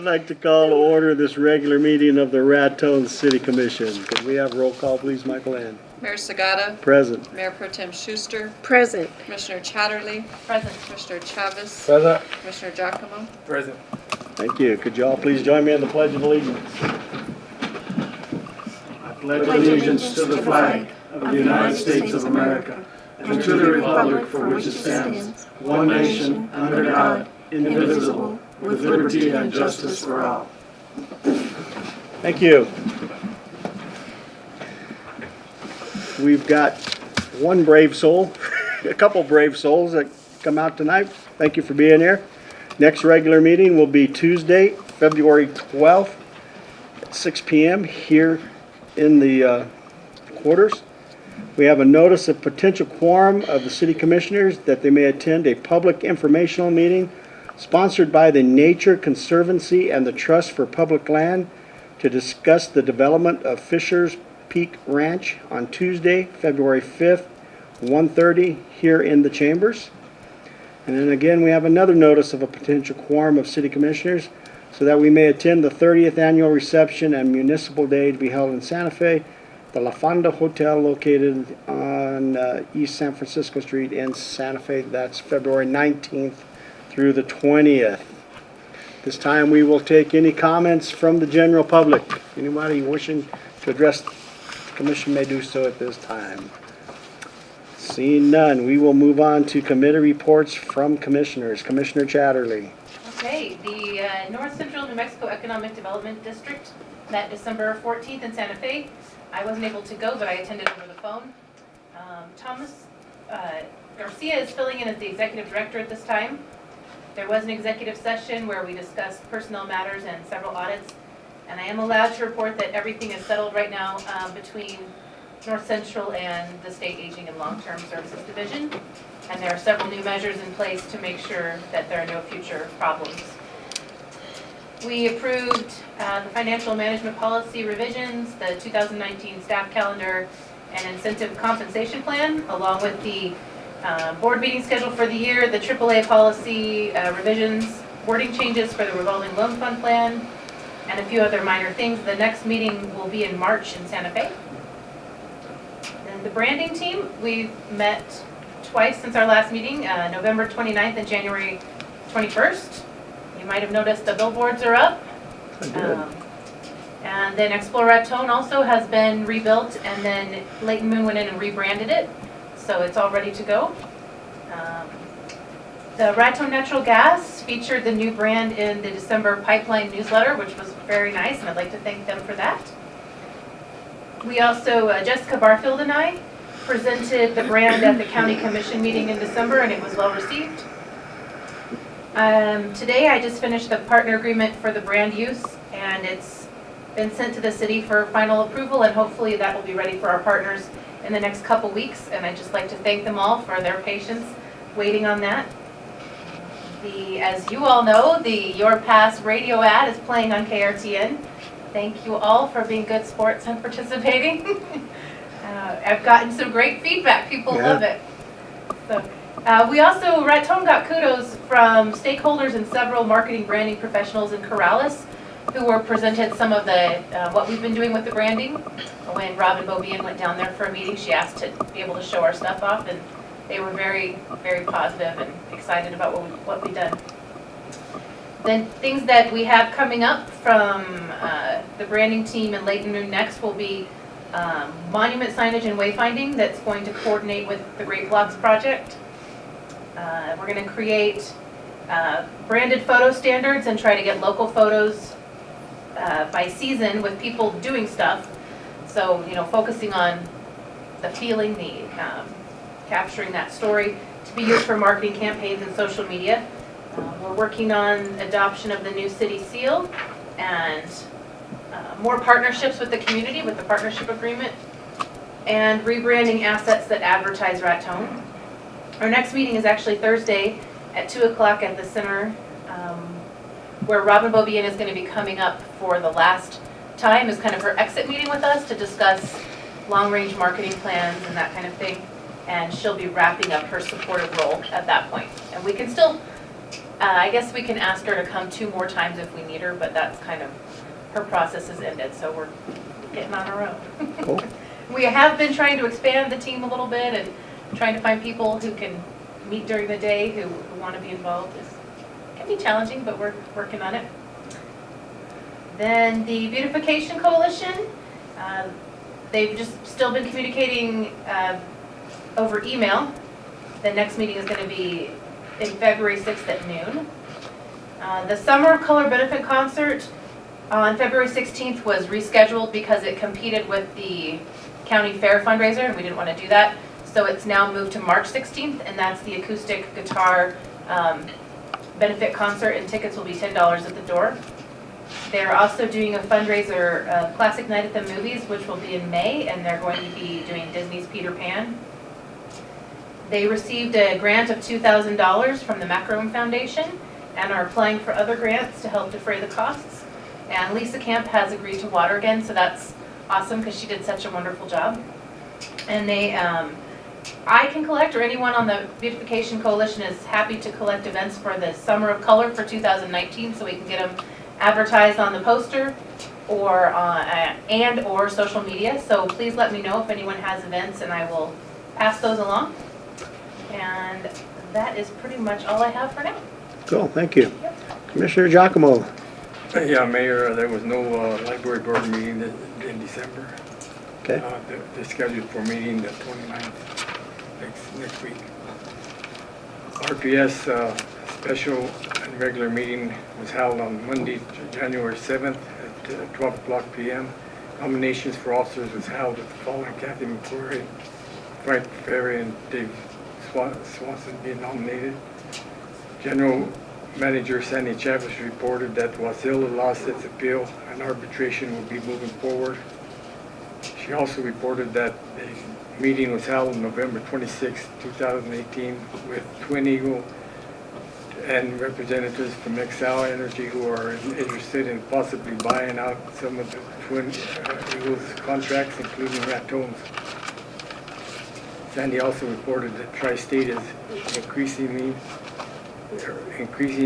like to call to order this regular meeting of the Raton City Commission. Could we have roll call, please, Michael Ann? Mayor Sagata. Present. Mayor Pro Tem Schuster. Present. Commissioner Chatterley. Present. Commissioner Chavez. Present. Commissioner Giacomo. Present. Thank you. Could you all please join me in the Pledge of Allegiance? I pledge allegiance to the flag of the United States of America and to the republic for which it stands, one nation, under God, indivisible, with liberty and justice for all. Thank you. We've got one brave soul, a couple brave souls that come out tonight. Thank you for being here. Next regular meeting will be Tuesday, February 12th at 6 p.m. here in the quarters. We have a notice of potential quorum of the city commissioners that they may attend a public informational meeting sponsored by the Nature Conservancy and the Trust for Public Land to discuss the development of Fisher's Peak Ranch on Tuesday, February 5th, 1:30 here in the chambers. And then again, we have another notice of a potential quorum of city commissioners so that we may attend the 30th annual reception and municipal day to be held in Santa Fe, the La Fonda Hotel located on East San Francisco Street in Santa Fe. That's February 19th through the 20th. This time we will take any comments from the general public. Anybody wishing to address the commission may do so at this time. Seeing none, we will move on to committee reports from commissioners. Commissioner Chatterley. Okay, the North Central New Mexico Economic Development District met December 14th in Santa Fe. I wasn't able to go, but I attended over the phone. Thomas Garcia is filling in as the executive director at this time. There was an executive session where we discussed personnel matters and several audits, and I am allowed to report that everything is settled right now between North Central and the State Aging and Long-Term Services Division, and there are several new measures in place to make sure that there are no future problems. We approved the financial management policy revisions, the 2019 staff calendar, and incentive compensation plan, along with the board meeting schedule for the year, the AAA policy revisions, wording changes for the revolving loan fund plan, and a few other minor things. The next meeting will be in March in Santa Fe. And the branding team, we've met twice since our last meeting, November 29th and January 21st. You might have noticed the billboards are up. I did. And then Explore Raton also has been rebuilt, and then Leighton Moon went in and rebranded it, so it's all ready to go. The Raton Natural Gas featured the new brand in the December pipeline newsletter, which was very nice, and I'd like to thank them for that. We also, Jessica Barfield and I, presented the brand at the County Commission meeting in December, and it was well received. Today I just finished the partner agreement for the brand use, and it's been sent to the city for final approval, and hopefully that will be ready for our partners in the next couple weeks, and I'd just like to thank them all for their patience waiting on that. As you all know, the Your Pass radio ad is playing on KRTN. Thank you all for being good sports and participating. I've gotten some great feedback. People love it. So, we also, Raton got kudos from stakeholders and several marketing branding professionals in Corrales who were presented some of the what we've been doing with the branding. When Robin Bobian went down there for a meeting, she asked to be able to show our stuff off, and they were very, very positive and excited about what we've done. Then things that we have coming up from the branding team in Leighton Moon next will be monument signage and wayfinding that's going to coordinate with the Great Blocks project. We're going to create branded photo standards and try to get local photos by season with people doing stuff. So, focusing on the feeling, the capturing that story to be used for marketing campaigns and social media. We're working on adoption of the new city seal and more partnerships with the community with the partnership agreement and rebranding assets that advertise Raton. Our next meeting is actually Thursday at 2 o'clock at the center, where Robin Bobian is going to be coming up for the last time as kind of her exit meeting with us to discuss long-range marketing plans and that kind of thing. And she'll be wrapping up her supportive role at that point. And we can still I guess we can ask her to come 2 more times if we need her, but that's kind of, her process has ended, so we're getting on our own. Cool. We have been trying to expand the team a little bit and trying to find people who can meet during the day, who want to be involved. It can be challenging, but we're working on it. Then the Beautification Coalition, they've just still been communicating over email. The next meeting is going to be in February 6th at noon. The Summer of Color Benefit Concert on February 16th was rescheduled because it competed with the county fair fundraiser, and we didn't want to do that. So it's now moved to March 16th, and that's the acoustic guitar benefit concert, and tickets will be $10 at the door. They're also doing a fundraiser, Classic Night at the Movies, which will be in May, and they're going to be doing Disney's Peter Pan. They received a grant of $2,000 from the Macaron Foundation and are applying for other grants to help defray the costs. And Lisa Camp has agreed to water again, so that's awesome because she did such a wonderful job. And they, I can collect, or anyone on the Beautification Coalition is happy to collect events for the Summer of Color for 2019, so we can get them advertised on the poster or or social media. So please let me know if anyone has events, and I will pass those along. And that is pretty much all I have for now. Cool, thank you. Commissioner Giacomo. Yeah, Mayor, there was no library board meeting in December. Okay. They're scheduled for meeting the 29th next week. RPS special and regular meeting was held on Monday, January 7th at 12 o'clock p.m. Nominations for officers was held with the following: Kathy McCrory, Frank Ferry, and Dave Swanson being nominated. General Manager Sandy Chavez reported that Wasilla lost its appeal and arbitration will be moving forward. She also reported that the meeting was held on November 26, 2018 with Twin Eagle and representatives from Excel Energy who are interested in possibly buying out some of the Twin Eagle's contracts, including Raton's. Sandy also reported that Tri-State is increasing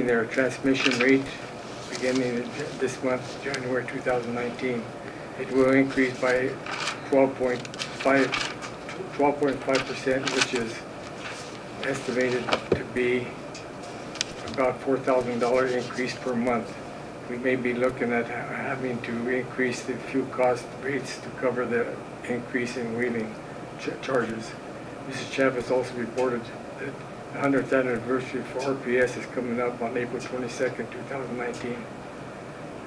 their transmission rate beginning this month, January 2019. It will increase by 12.5%, which is estimated to be about $4,000 increase per month. We may be looking at having to increase the fuel cost rates to cover the increase in wheeling charges. Mrs. Chavez also reported that the 100th anniversary for RPS is coming up on April 22nd, 2019.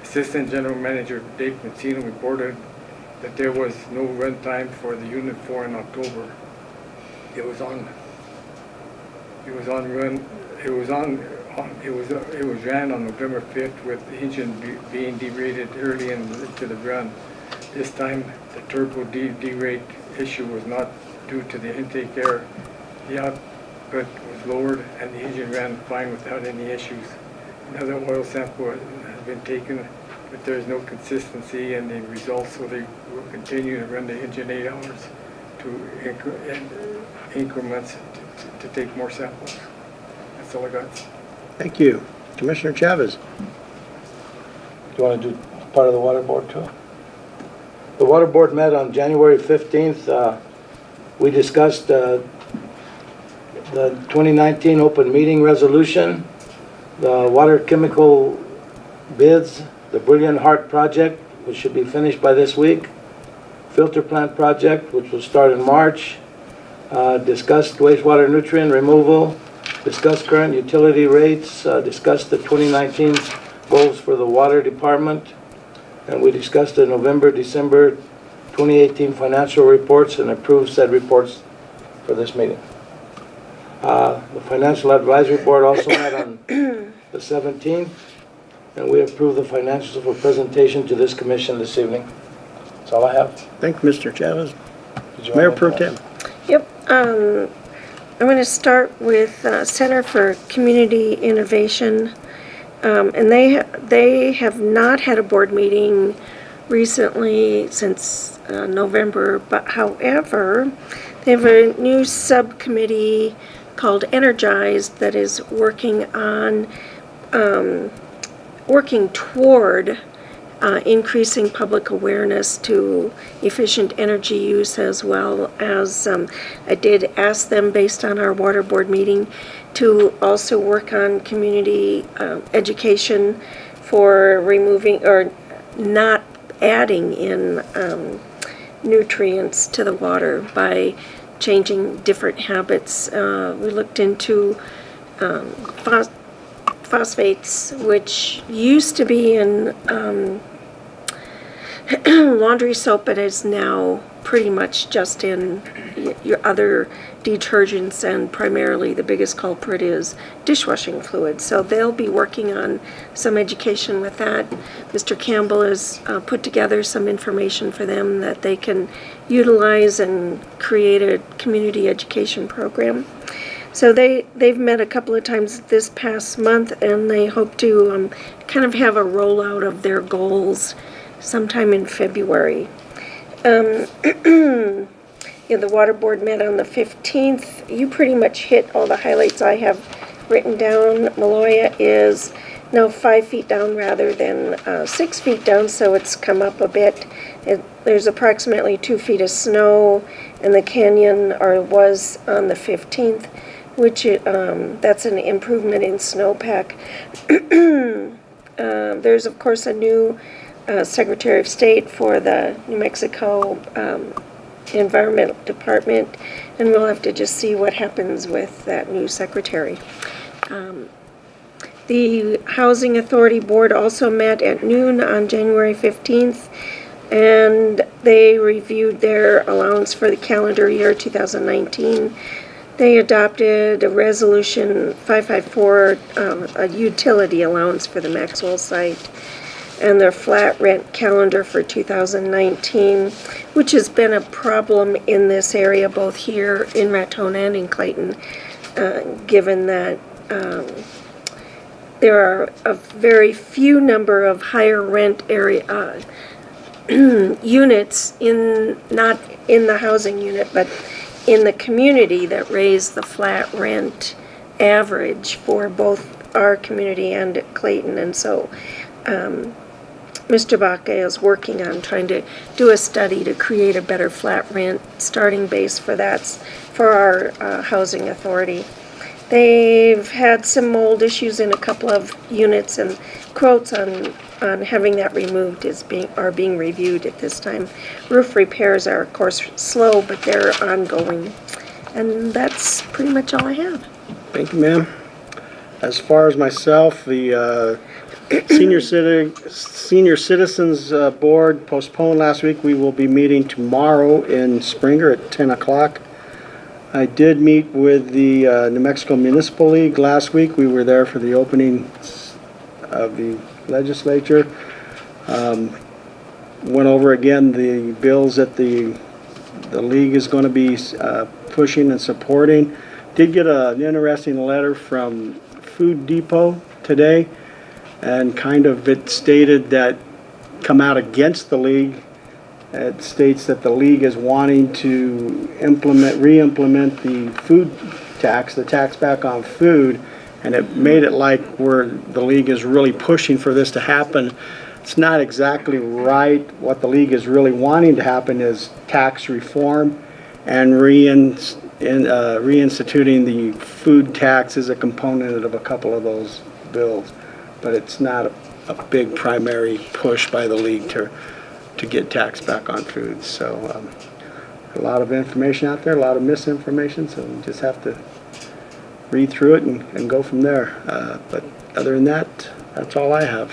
Assistant General Manager Dave Mancino reported that there was no run time for the Unit 4 in October. It was ran on November 5th with the engine being derated early into the run. This time the turbo derate issue was not due to the intake air. The output was lowered and the engine ran fine without any issues. Another oil sample has been taken, but there is no consistency in the results, so they will continue to run the engine 8 hours to increments to take more samples. That's all I got. Thank you. Commissioner Chavez. Do you want to do part of the water board too? The water board met on January 15th. We discussed the 2019 open meeting resolution, the water chemical bids, the Brilliant Heart project, which should be finished by this week, filter plant project, which will start in March, discussed wastewater nutrient removal, discussed current utility rates, discussed the 2019 goals for the water department, and we discussed the November, December 2018 financial reports and approved said reports for this meeting. The Financial Advisory Board also met on the 17th, and we approved the financials for presentation to this commission this evening. That's all I have. Thank you, Mr. Chavez. Did you Mayor want Pro to- Tem. Yep. I'm going to start with Center for Community Innovation. And they have not had a board meeting recently since November, but however, they have a new subcommittee called Energized that is working on working toward increasing public awareness to efficient energy use, as well as I did ask them, based on our water board meeting, to also work on community education for removing or not adding in nutrients to the water by changing different habits. We looked into phosphates, which used to be in laundry soap, but is now pretty much just in your other detergents, and primarily the biggest culprit is dishwashing fluid. So they'll be working on some education with that. Mr. Campbell has put together some information for them that they can utilize and create a community education program. So they've met a couple of times this past month, and they hope to kind of have a rollout of their goals sometime in February. The water board met on the 15th. You pretty much hit all the highlights I have written down. Maloya is now 5 feet down rather than 6 feet down, so it's come up a bit. There's approximately 2 feet of snow in the canyon, or was on the 15th, which that's an improvement in snowpack. There's, of course, a new Secretary of State for the New Mexico Environmental Department, and we'll have to just see what happens with that new secretary. The Housing Authority Board also met at noon on January 15th, and they reviewed their allowance for the calendar year 2019. They adopted a resolution 554, a utility allowance for the Maxwell site, and their flat rent calendar for 2019, which has been a problem in this area, both here in Raton and in Clayton, given that there are a very few number of higher rent area units, not in the housing unit, but in the community, that raise the flat rent average for both our community and Clayton. And so Mr. Baca is working on trying to do a study to create a better flat rent starting base for that, for our housing authority. They've had some mold issues in a couple of units, and quotes on having that removed are being reviewed at this time. Roof repairs are, of course, slow, but they're ongoing. And that's pretty much all I have. Thank you, ma'am. As far as myself, the Senior Citizens Board postponed last week. We will be meeting tomorrow in Springer at 10 o'clock. I did meet with the New Mexico Municipal League last week. We were there for the opening of the legislature. Went over again the bills that the league is going to be pushing and supporting. Did get an interesting letter from Food Depot today, and kind of it stated that come out against the league. It states that the league is wanting to re-implement the food tax, the tax back on food, and it made it like where the league is really pushing for this to happen. It's not exactly right. What the league is really wanting to happen is tax reform and reinstituting the food tax as a component of a couple of those bills. But it's not a big primary push by the league to get tax back on food. So a lot of information out there, a lot of misinformation, so we just have to read through it and go from there. But other than that, that's all I have.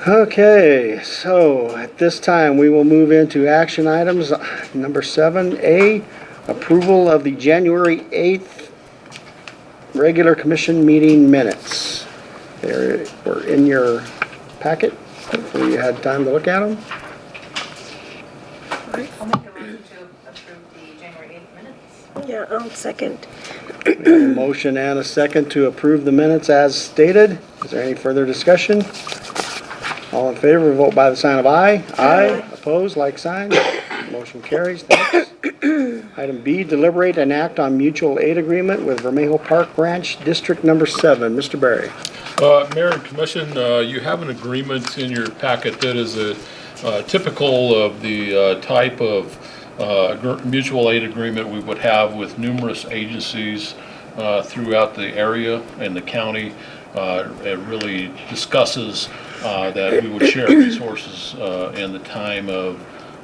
Okay, so at this time we will move into action items. Number 7A, approval of the January 8th regular commission meeting minutes. They were in your packet. Hopefully you had time to look at them. I'll make a motion to approve the January 8th minutes. Yeah, I'll second. We have a motion and a second to approve the minutes as stated. Is there any further discussion? All in favor, vote by the sign of aye. Aye. Opposed, like sign. Motion carries. Thanks. Item B, deliberate and act on mutual aid agreement with Vermejo Park Branch, District Number 7. Mr. Berry. Mayor and Commission, you have an agreement in your packet that is typical of the type of mutual aid agreement we would have with numerous agencies throughout the area and the county. It really discusses that we would share resources in the time of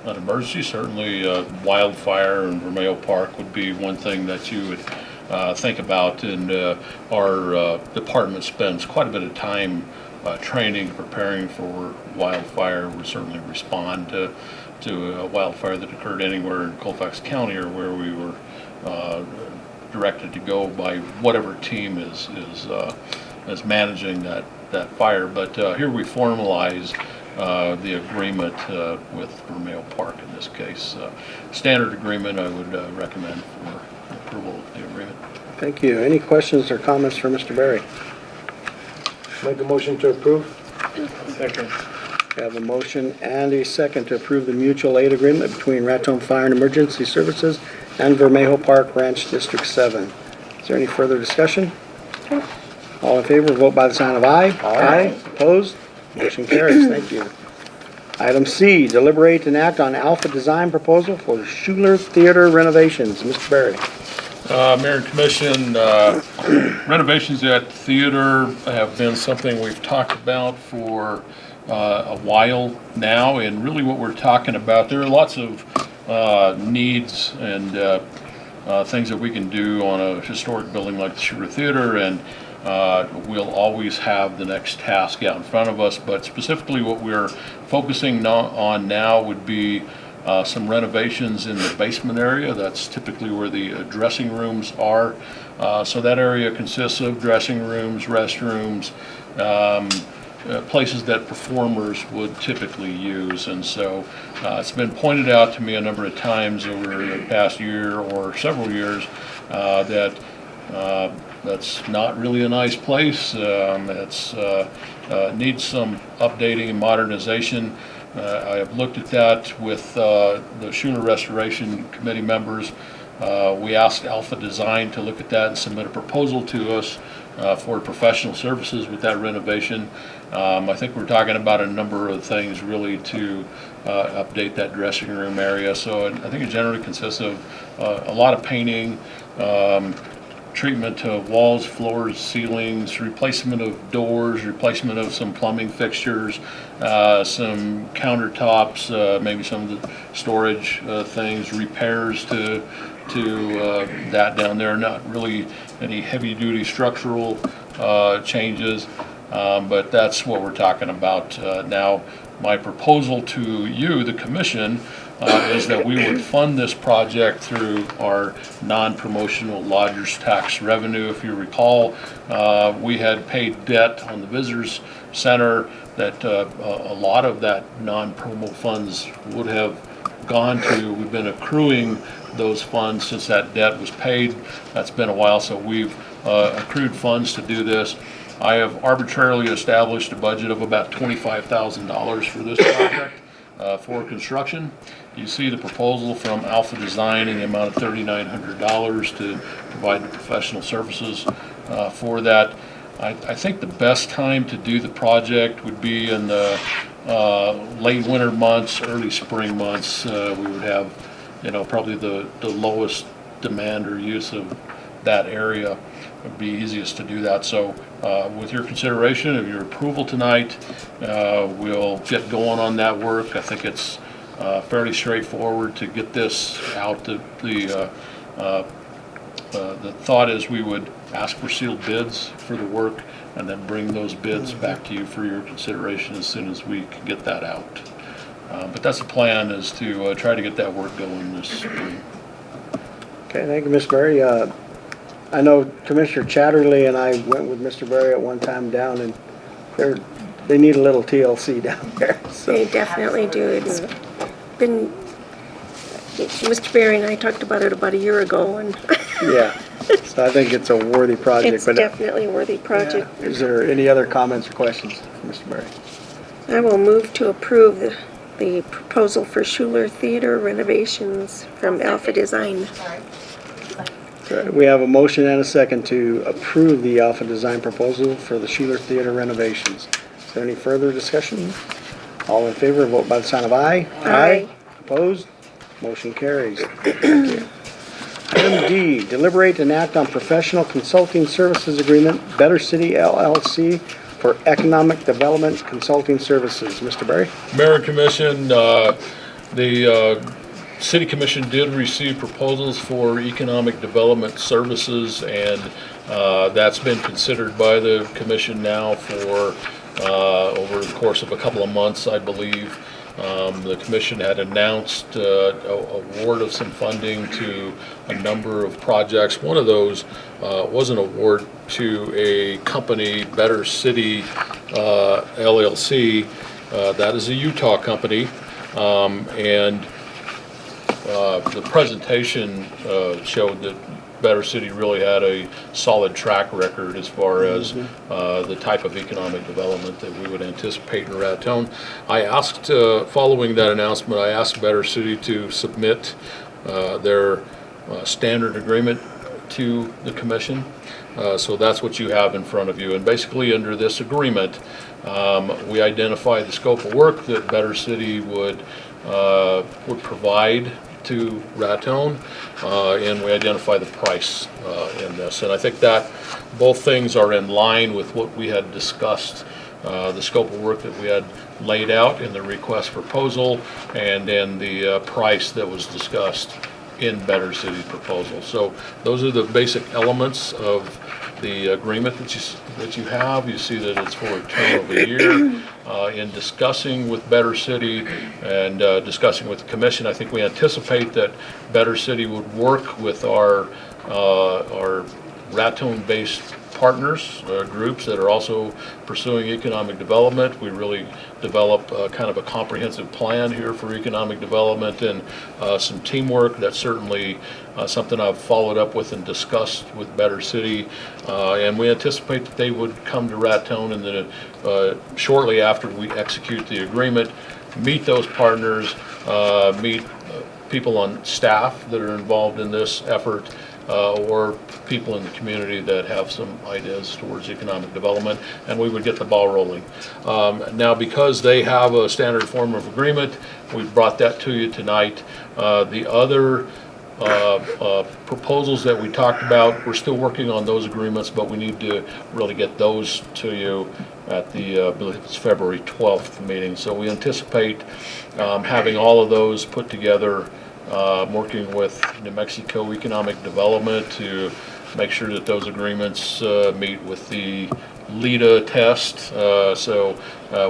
an emergency. Certainly wildfire and Vermejo Park would be one thing that you would think about, and our department spends quite a bit of time training, preparing for wildfire. We certainly respond to a wildfire that occurred anywhere in Colfax County or where we were directed to go by whatever team is managing that fire. But here we formalize the agreement with Vermejo Park in this case. Standard agreement, I would recommend for approval of the agreement. Thank you. Any questions or comments for Mr. Berry? Make a motion to approve. Second. We have a motion and a second to approve the mutual aid agreement between Raton Fire and Emergency Services and Vermejo Park Ranch District 7. Is there any further discussion? All in favor, vote by the sign of aye. Aye. Opposed? Motion carries. Thank you. Item C, deliberate and act on alpha design proposal for Schuler Theater renovations. Mr. Berry. Mayor and Commission, renovations at the theater have been something we've talked about for a while now, and really what we're talking about, there are lots of needs and things that we can do on a historic building like the Schuler Theater, and we'll always have the next task out in front of us, but specifically what we're focusing on now would be some renovations in the basement area. That's typically where the dressing rooms are. So that area consists of dressing rooms, restrooms, places that performers would typically use. And so it's been pointed out to me a number of times over the past year or several years that that's not really a nice place. It's needs some updating and modernization. I have looked at that with the Schuler Restoration Committee members. We asked Alpha Design to look at that and submit a proposal to us for professional services with that renovation. I think we're talking about a number of things really to update that dressing room area. So I think it generally consists of a lot of painting, treatment of walls, floors, ceilings, replacement of doors, replacement of some plumbing fixtures, some countertops, maybe some of the storage things, repairs to that down there. Not really any heavy-duty structural changes, but that's what we're talking about now. My proposal to you, the commission, is that we would fund this project through our non-promotional lodgers tax revenue. If you recall, we had paid debt on the visitors center that a lot of that non-promo funds would have gone to. We've been accruing those funds since that debt was paid. That's been a while, so we've accrued funds to do this. I have arbitrarily established a budget of about $25,000 for this project for construction. You see the proposal from Alpha Design in the amount of $3,900 to provide the professional services for that. I think the best time to do the project would be in the late winter months, early spring months. We would have, probably the lowest demand or use of that area. It would be easiest to do that. So with your consideration of your approval tonight, we'll get going on that work. I think it's fairly straightforward to get this out. The thought is we would ask for sealed bids for the work and then bring those bids back to you for your consideration as soon as we can get that out. But that's the plan, is to try to get that work going this spring. Okay, thank you, Ms. Berry. I know Commissioner Chatterley and I went with Mr. Berry at one time down, and they need a little TLC down there. So. They definitely do. It's been, Mr. Berry and I talked about it about a year ago, and Yeah, so I think it's a worthy project. it's definitely a worthy project. Is there any other comments or questions for Mr. Berry? I will move to approve the the proposal for Schuler Theater renovations from Alpha Design. Sorry. Okay, we have a motion and a second to approve the Alpha Design proposal for the Schuler Theater renovations. Is there any further discussion? All in favor, vote by the sign of aye. Aye. Opposed? Motion carries. Thank you. Item D, deliberate and act on professional consulting services agreement, Better City LLC for economic development consulting services. Mr. Berry? Mayor and Commission, the City Commission did receive proposals for economic development services, and that's been considered by the commission now for over the course of a couple of months, I believe. The commission had announced award of some funding to a number of projects. One of those was an award to a company, Better City LLC. That is a Utah company, and the presentation showed that Better City really had a solid track record as far as the type of economic development that we would anticipate in Raton. I asked, following that announcement, I asked Better City to submit their standard agreement to the commission. So that's what you have in front of you. And basically under this agreement, we identify the scope of work that Better City would provide to Raton, and we identify the price in this. And I think that both things are in line with what we had discussed, the scope of work that we had laid out in the request proposal and in the price that was discussed in Better City's proposal. So those are the basic elements of the agreement that you have. You see that it's for a term of a year. In discussing with Better City and discussing with the commission, I think we anticipate that Better City would work with our Raton-based partners, groups that are also pursuing economic development. We really develop kind of a comprehensive plan here for economic development and some teamwork. That's certainly something I've followed up with and discussed with Better City. And we anticipate that they would come to Raton and then shortly after we execute the agreement, meet those partners, meet people on staff that are involved in this effort, or people in the community that have some ideas towards economic development, and we would get the ball rolling. Now, because they have a standard form of agreement, we brought that to you tonight. The other proposals that we talked about, we're still working on those agreements, but we need to really get those to you at the, I believe it's February 12th meeting. So we anticipate having all of those put together, working with New Mexico Economic Development to make sure that those agreements meet with the LEDA test. So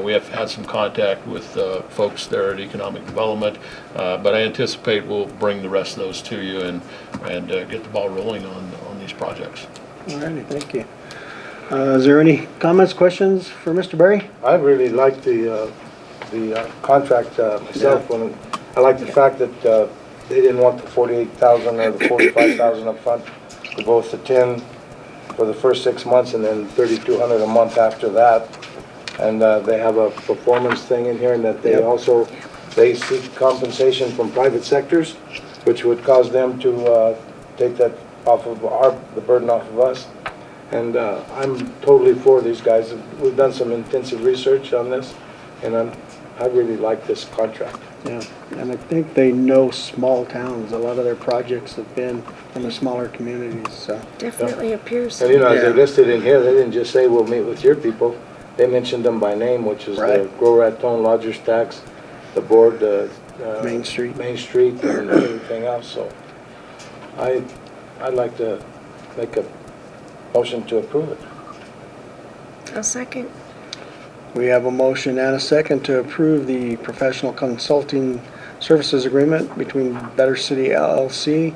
we have had some contact with folks there at Economic Development, but I anticipate we'll bring the rest of those to you and get the ball rolling on these projects. All righty, thank you. Is there any comments, questions for Mr. Berry? I really like the contract myself. When I like the fact that they didn't want the $48,000 or the $45,000 up front for both the 10 for the first 6 months and then $3,200 a month after that. And they have a performance thing in here, and that they also they seek compensation from private sectors, which would cause them to take that off of the burden off of us. And I'm totally for these guys. We've done some intensive research on this, and I really like this contract. Yeah, and I think they know small towns. A lot of their projects have been in the smaller communities, so. Definitely appears. And you know, as they Yeah. listed in here, they didn't just say, we'll meet with your people. They mentioned them by name, which is the Right. Grow Raton Lodgers Tax, the board, Main Street. Main Street, and everything else. So I'd like to make a motion to approve it. A second. We have a motion and a second to approve the professional consulting services agreement between Better City LLC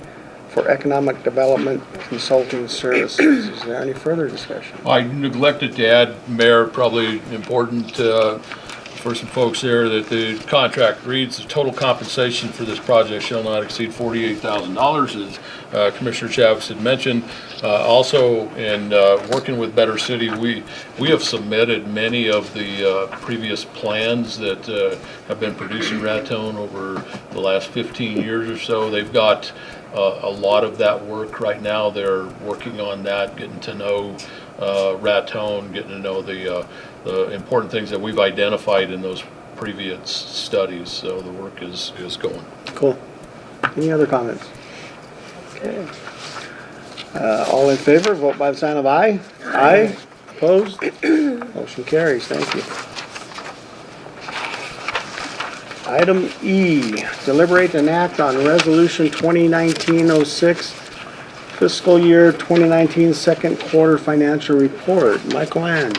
for economic development consulting services. Is there any further discussion? I neglected to add, Mayor, probably important, for some folks there that the contract reads, the total compensation for this project shall not exceed $48,000, as Commissioner Chavez had mentioned. Also, in working with Better City, we have submitted many of the previous plans that have been produced in Raton over the last 15 years or so. They've got a lot of that work right now. They're working on that, getting to know Raton, getting to know the important things that we've identified in those previous studies. So the work is going. Cool. Any other comments? Okay. All in favor, vote by the sign of aye. Aye. Opposed? Motion carries. Thank you. Item E, deliberate and act on Resolution 2019-06, fiscal year 2019 second quarter financial report. Michael Ann.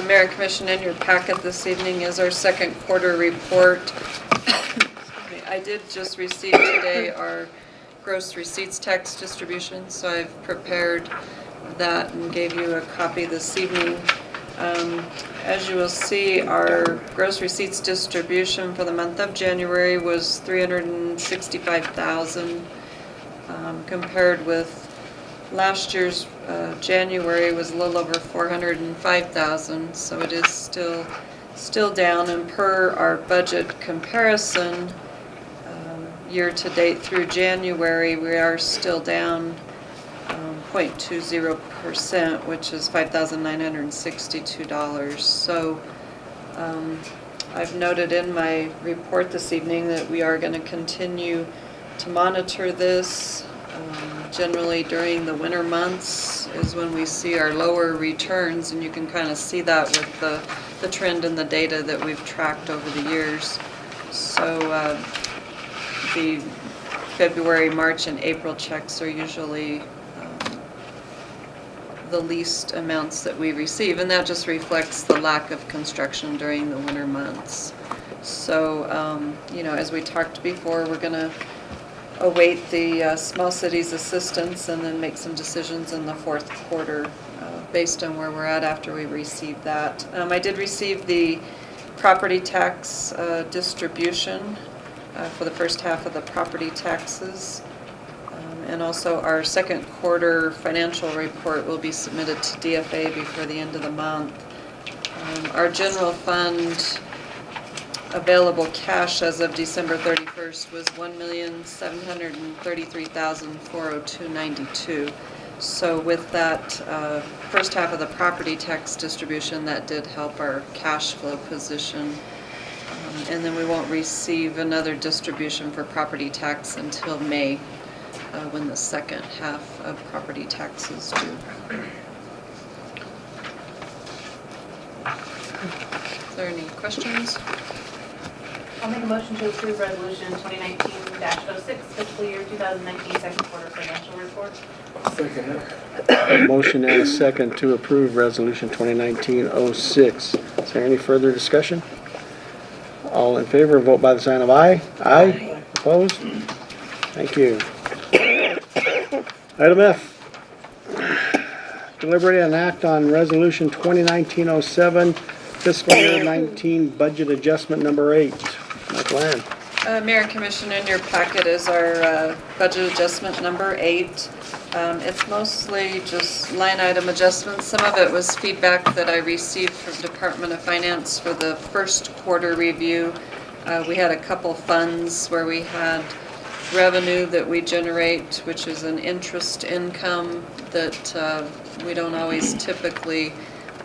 Mayor and Commission, in your packet this evening is our second quarter report. I did just receive today our gross receipts tax distribution, so I've prepared that and gave you a copy this evening. As you will see, our gross receipts distribution for the month of January was $365,000, compared with last year's January was a little over $405,000, so it is still down. And per our budget comparison, year to date through January, we are still down 0.20%, which is $5,962. So I've noted in my report this evening that we are going to continue to monitor this. Generally during the winter months is when we see our lower returns, and you can kind of see that with the trend in the data that we've tracked over the years. So the February, March, and April checks are usually the least amounts that we receive, and that just reflects the lack of construction during the winter months. So, you know, as we talked before, we're going to await the small cities assistance and then make some decisions in the fourth quarter based on where we're at after we receive that. I did receive the property tax distribution for the first half of the property taxes. And also our second quarter financial report will be submitted to DFA before the end of the month. Our general fund available cash as of December 31st was $1,733,402.92. So with that first half of the property tax distribution, that did help our cash flow position. And then we won't receive another distribution for property tax until May, when the second half of property taxes due. Is there any questions? I'll make a motion to approve resolution 2019-06, fiscal year 2019 second quarter financial report. Second. A motion and a second to approve Resolution 2019-06. Is there any further discussion? All in favor, vote by the sign of aye. Aye. Opposed? Thank you. Item F, deliberate and act on Resolution 2019-07, fiscal year 19 budget adjustment number 8. Michael Ann. Mayor and Commission, in your packet is our budget adjustment number 8. It's mostly just line item adjustments. Some of it was feedback that I received from Department of Finance for the first quarter review. We had a couple funds where we had revenue that we generate, which is an interest income that we don't always typically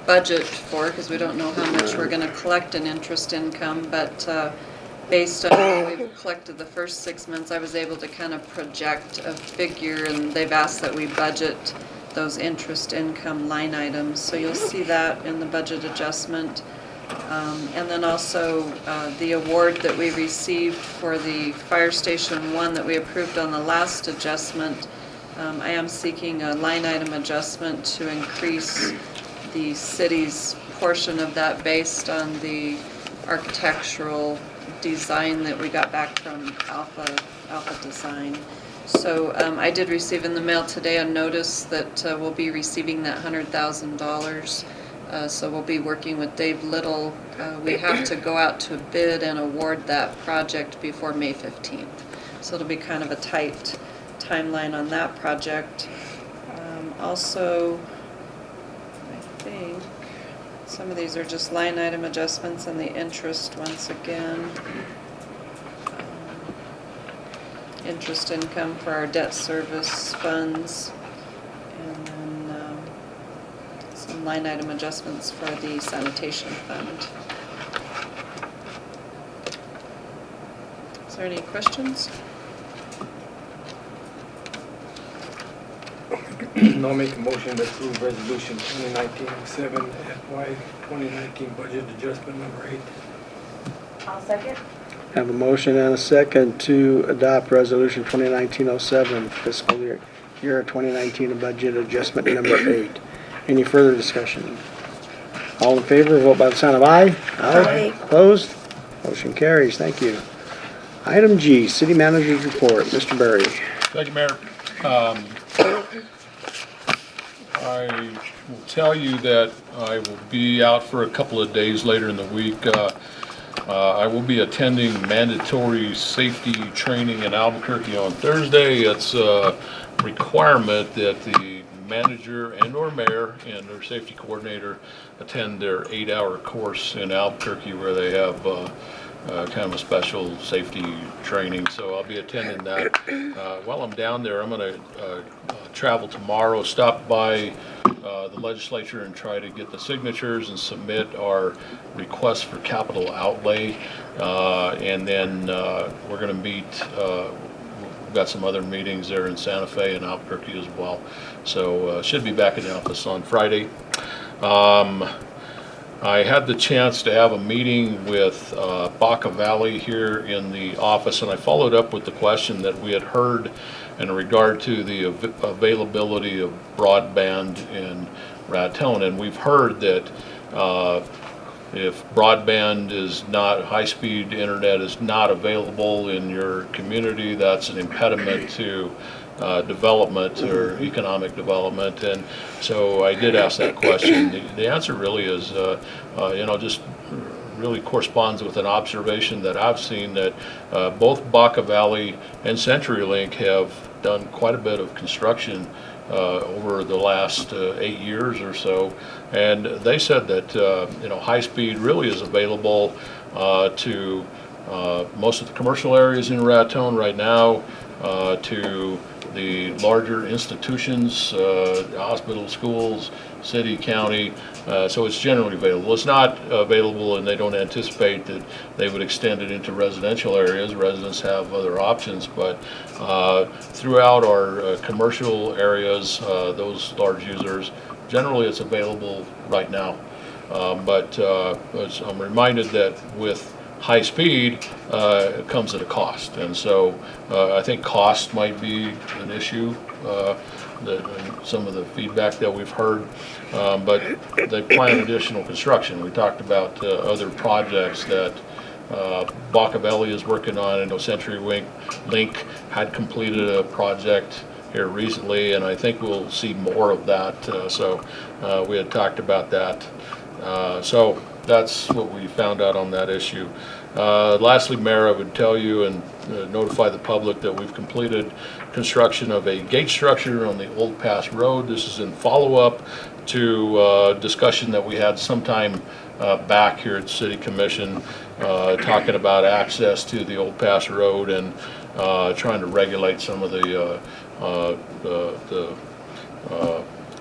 budget for because we don't know how much we're going to collect in interest income, but based on what we've collected the first 6 months, I was able to kind of project a figure, and they've asked that we budget those interest income line items. So you'll see that in the budget adjustment. And then also the award that we received for the Fire Station 1 that we approved on the last adjustment. I am seeking a line item adjustment to increase the city's portion of that based on the architectural design that we got back from Alpha Design. So I did receive in the mail today a notice that we'll be receiving that $100,000 So we'll be working with Dave Little. We have to go out to bid and award that project before May 15th. So it'll be kind of a tight timeline on that project. Also, I think some of these are just line item adjustments and the interest once again. Interest income for our debt service funds, and then some line item adjustments for the sanitation fund. Is there any questions? I'll make a motion to approve resolution 2019-07 FY 2019 budget adjustment number 8. I'll second. Have a motion and a second to adopt resolution 2019-07 fiscal year 2019 budget adjustment number 8. Any further discussion? All in favor, vote by the sign of aye. Aye. Opposed? Motion carries. Thank you. Item G, City Manager's Report. Mr. Berry. Thank you, Mayor. I will tell you that I will be out for a couple of days later in the week. I will be attending mandatory safety training in Albuquerque on Thursday. It's a requirement that the manager and/or mayor and their safety coordinator attend their 8-hour course in Albuquerque, where they have kind of a special safety training. So I'll be attending that. While I'm down there, I'm going to travel tomorrow, stop by the legislature and try to get the signatures and submit our request for capital outlay. And then we're going to meet, we've got some other meetings there in Santa Fe and Albuquerque as well. So should be back in the office on Friday. I had the chance to have a meeting with Baca Valley here in the office, and I followed up with the question that we had heard in regard to the availability of broadband in Raton. And we've heard that if broadband is not, high-speed internet is not available in your community, that's an impediment to development or economic development. And so I did ask that question. The answer really is, just really corresponds with an observation that I've seen, that both Baca Valley and CenturyLink have done quite a bit of construction over the last 8 years or so. And they said that, high speed really is available to most of the commercial areas in Raton right now, to the larger institutions, hospitals, schools, city, county, so it's generally available. It's not available, and they don't anticipate that they would extend it into residential areas. Residents have other options, but throughout our commercial areas, those large users, generally it's available right now. But I'm reminded that with high speed comes at a cost, and so I think cost might be an issue, some of the feedback that we've heard, but they plan additional construction. We talked about other projects that Baca Valley is working on. I know CenturyLink had completed a project here recently, and I think we'll see more of that, so we had talked about that. So that's what we found out on that issue. Lastly, Mayor, I would tell you and notify the public that we've completed construction of a gate structure on the Old Pass Road. This is in follow-up to discussion that we had sometime back here at City Commission, talking about access to the Old Pass Road and trying to regulate some of the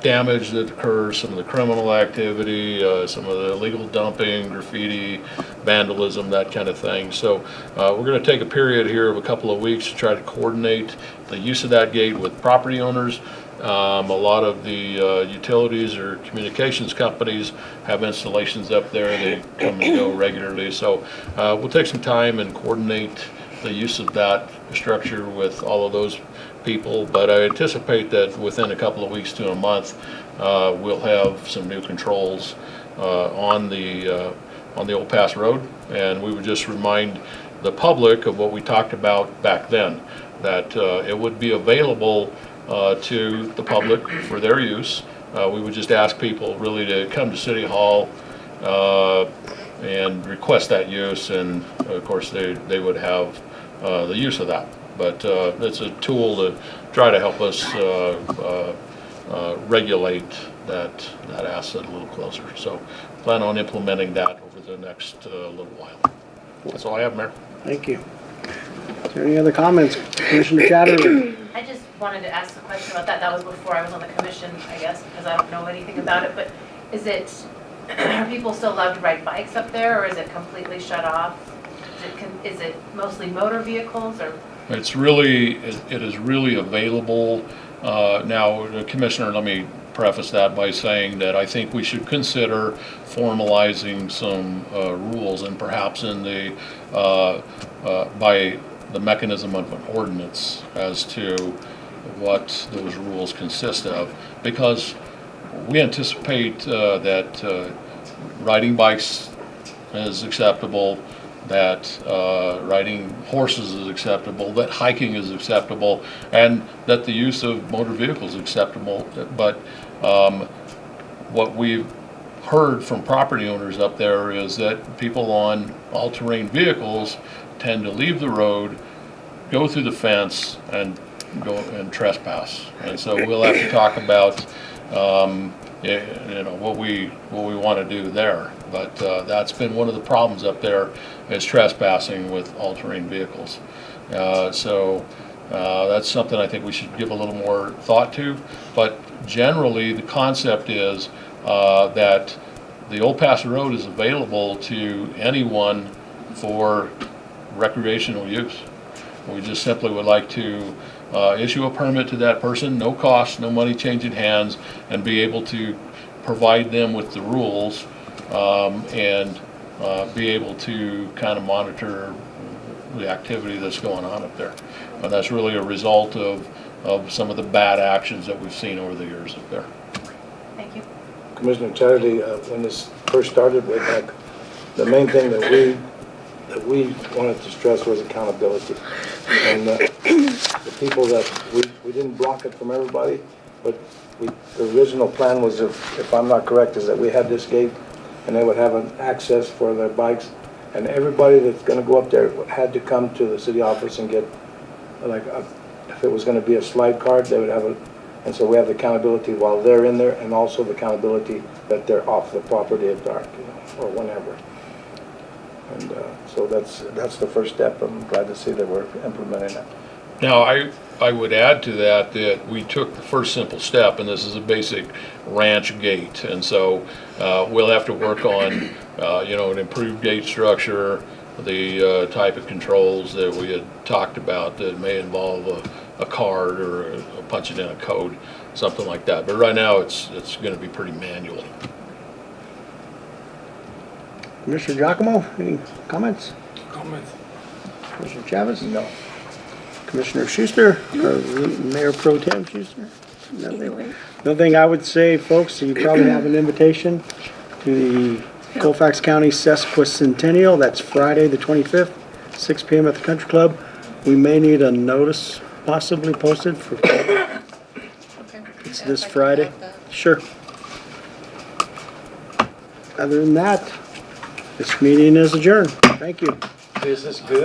damage that occurs, some of the criminal activity, some of the illegal dumping, graffiti, vandalism, that kind of thing. So we're going to take a period here of a couple of weeks to try to coordinate the use of that gate with property owners. A lot of the utilities or communications companies have installations up there. They come and go regularly. So we'll take some time and coordinate the use of that structure with all of those people, but I anticipate that within a couple of weeks to a month, we'll have some new controls on the Old Pass Road, and we would just remind the public of what we talked about back then, that it would be available to the public for their use we would just ask people really to come to City Hall and request that use, and of course, they would have the use of that. But it's a tool to try to help us regulate that asset a little closer. So plan on implementing that over the next little while. That's all I have, Mayor. Thank you. Is there any other comments? Commissioner Chatterley? I just wanted to ask a question about that. That was before I was on the commission, I guess, because I don't know anything about it. But are people still allowed to ride bikes up there, or is it completely shut off? Is it mostly motor vehicles, or? It is really available. Now, Commissioner, let me preface that by saying that I think we should consider formalizing some rules, and perhaps in the by the mechanism of an ordinance as to what those rules consist of, because we anticipate that riding bikes is acceptable, that riding horses is acceptable, that hiking is acceptable, and that the use of motor vehicles is acceptable. But what we've heard from property owners up there is that people on all-terrain vehicles tend to leave the road, go through the fence, and go and trespass. And so we'll have to talk about what we want to do there. But that's been one of the problems up there, is trespassing with all-terrain vehicles. So that's something I think we should give a little more thought to. But generally, the concept is that the Old Paso Road is available to anyone for recreational use. We just simply would like to issue a permit to that person, no cost, no money changing hands, and be able to provide them with the rules and be able to kind of monitor the activity that's going on up there. And that's really a result of some of the bad actions that we've seen over the years up there. Thank you. Commissioner Chatterley, when this first started way back, the main thing that we wanted to stress was accountability. And the people that, we didn't block it from everybody, but the original plan was, if I'm not correct, is that we had this gate and they would have an access for their bikes, and everybody that's gonna go up there had to come to the city office and get, if it was gonna be a slide card, they would have a, and so we have the accountability while they're in there, and also the accountability that they're off the property at dark, or whenever. And so that's the first step. I'm glad to see that we're implementing that. Now, I would add to that we took the first simple step, and this is a basic ranch gate. And so we'll have to work on, an improved gate structure, the type of controls that we had talked about that may involve a card or punching in a code, something like that. But right now, it's going to be pretty manual. Commissioner Giacomo, any comments? Comments? Commissioner Chavez? No. Commissioner Schuster, or Mayor Pro Tem Schuster? Either Nothing. way. The thing I would say, folks, you probably have an invitation to the Colfax County Sesquicentennial. That's Friday, the 25th, 6 p.m. at the Country Club. We may need a notice possibly posted for, Okay. it's Yeah, this if I can Friday. have that. Sure. Other than that, this meeting is adjourned. Thank you. This is good.